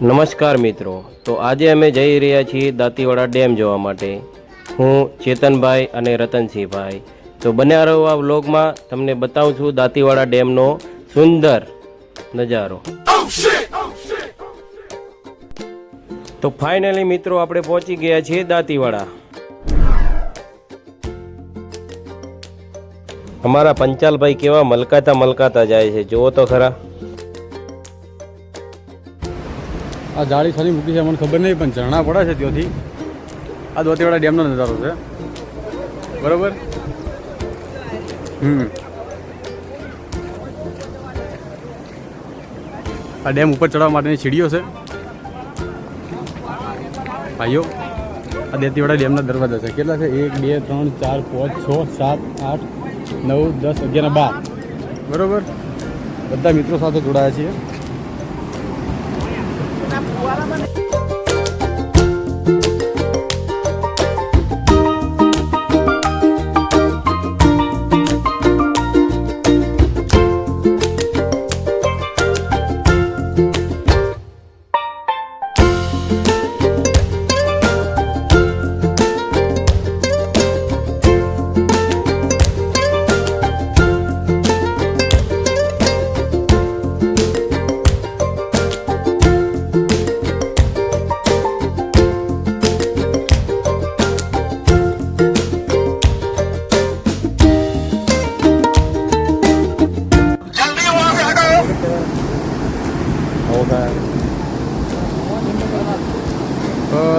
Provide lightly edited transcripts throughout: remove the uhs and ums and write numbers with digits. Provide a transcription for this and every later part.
નમસ્કાર મિત્રો, તો આજે અમે જઈ રહ્યા છીએ દાંતીવાડા ડેમ જોવા માટે. હું ચેતનભાઈ અને રતનસિંહભાઈ. તો બન્યા રહો આ વ્લોગમાં, તમને બતાવું છું દાંતીવાડા ડેમનો સુંદર નજારો. તો ફાઇનલી મિત્રો આપણે પહોંચી ગયા છીએ દાંતીવાડા. અમારા પંચાલભાઈ કેવા મલકાતા જાય છે, જુઓ તો ખરા. આ જાળી સારી મૂકી છે મને ખબર નહીં, પણ ઝરણા પડે છે ત્યાંથી. આ દાંતીવાડા ડેમનો નજારો છે, બરાબર. આ ડેમ ઉપર ચડવા માટેની સીડીઓ છે ભાઈઓ. આ દાંતીવાડા ડેમના દરવાજા છે. કેટલા છે? 1 2 3 4 5 6 7 8 9 10 11 12, બરાબર. બધા મિત્રો સાથે જોડાયા છીએ.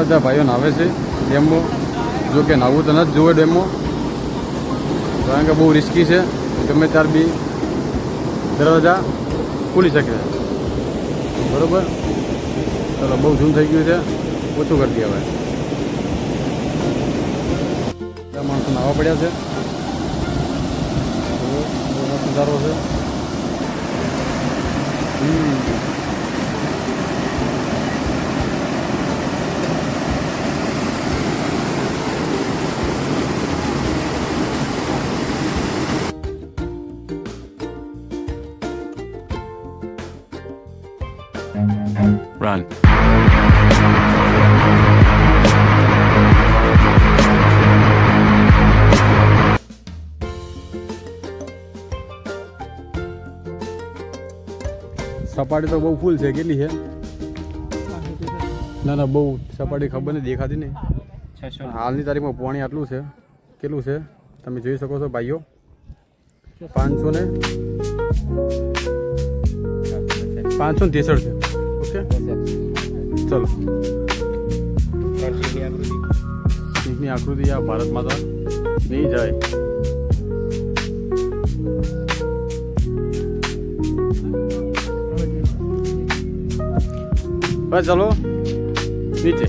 બધા ભાઈઓ નાવે છે ડેમમાં. જો કે નાવું તો નથી જોવે ડેમમાં, કારણ કે બહુ રિસ્કી છે. ગમે ત્યાર બી દરવાજા ખુલી શકે છે, બરાબર. ચાલો, બહુ ઝૂમ થઈ ગયું છે, ઓછું કરી દઈએ હવે. બધા માણસો નાવા પડ્યા છે, નજારો છે. Run. સપાટી તો બહુ ફૂલ છે. કેટલી છે? ના બહુ સપાટી ખબર નહીં, દેખાતી નહીં. હાલની તારીખમાં પાણી આટલું છે. કેટલું છે તમે જોઈ શકો છો ભાઈઓ? 563 છે. ઓકે, ચલો. સિંહની આકૃતિ આ ભારત માતા નહીં જાય. બસ ચલો નીચે.